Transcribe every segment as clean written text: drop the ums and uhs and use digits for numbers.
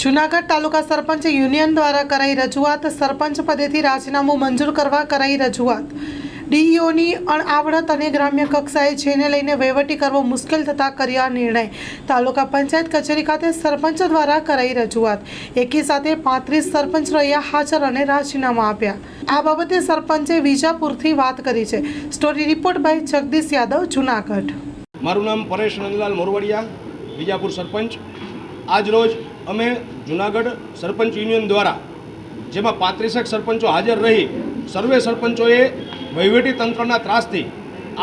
જૂનાગઢ તાલુકા સરપંચ union દ્વારા કરાઈ રજૂઆત। સરપંચ પદેથી રાજીનામું મંજૂર કરવા કરાઈ રજૂઆત। ડીઈઓની અણઆવડત અને ગ્રામ્ય કક્ષાએ જેને લઈને વહીવટી કરવો મુશ્કેલ થતાં કર્યા નિર્ણય। તાલુકા પંચાયત કચેરી ખાતે સરપંચ દ્વારા કરાઈ રજૂઆત। એકી સાથે 35 સરપંચ રહ્યા હાજર અને રાજીનામા આપ્યા। આ બાબતે સરપંચે વિજાપુરથી વાત કરી છે। Story report by Jagdish Yadav, Junagadh. મારું નામ પરેશ નંદલાલ મોરવાડિયા, વિજાપુર સરપંચ। આજ રોજ અમે જૂનાગઢ સરપંચ યુનિયન દ્વારા જેમાં 35 સરપંચો હાજર રહી સર્વે સરપંચોએ વહીવટી તંત્રના ત્રાસથી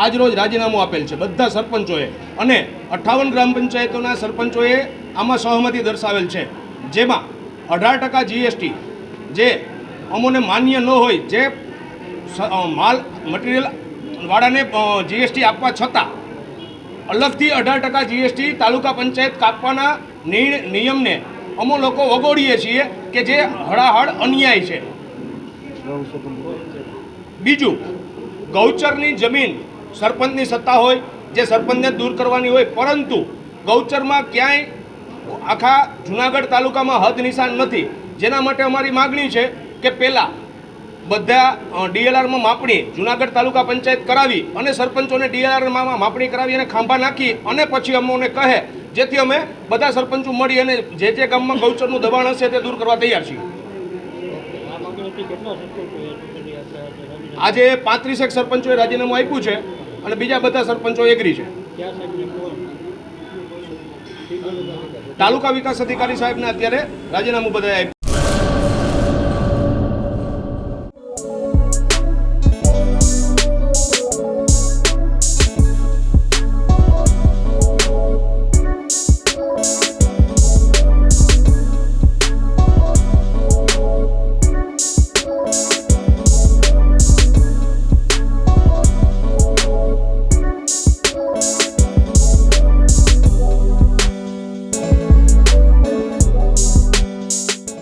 આજ રોજ રાજીનામું આપેલ છે બધા સરપંચોએ, અને 58 ગ્રામ પંચાયતોના સરપંચોએ આમાં સહમતિ દર્શાવેલ છે। જેમાં 18% જીએસટી જે અમોને માન્ય ન હોય, જે માલ મટીરિયલ વાળાને જીએસટી આપવા છતાં અલગથી 18% જીએસટી તાલુકા પંચાયત કાપવાના નિયમને અમો લોકો વગોડીએ છીએ કે જે હળાહળ અન્યાય છે। બીજું, ગૌચરની જમીન સરપંચની સત્તા હોય, જે સરપંચને દૂર કરવાની હોય, પરંતુ ગૌચરમાં ક્યાંય આખા જૂનાગઢ તાલુકામાં હદ નિશાન નથી। જેના માટે અમારી માગણી છે કે પહેલાં બધા ડીએલઆરમાં માપણી જૂનાગઢ તાલુકા પંચાયત કરાવી અને સરપંચોને ડીએલઆરમાં માપણી કરાવી અને ખાંભા નાખી અને પછી અમોને કહે, જેથી અમે બધા સરપંચો મળી અને જે ગામમાં ગૌચરનું દબાણ હશે તે દૂર કરવા તૈયાર છીએ। આજે 35 સરપંચોએ રાજીનામું આપ્યું છે અને બીજા બધા સરપંચો એગ્રી છે। તાલુકા વિકાસ અધિકારી સાહેબને અત્યારે રાજીનામું બધાએ આપ્યું।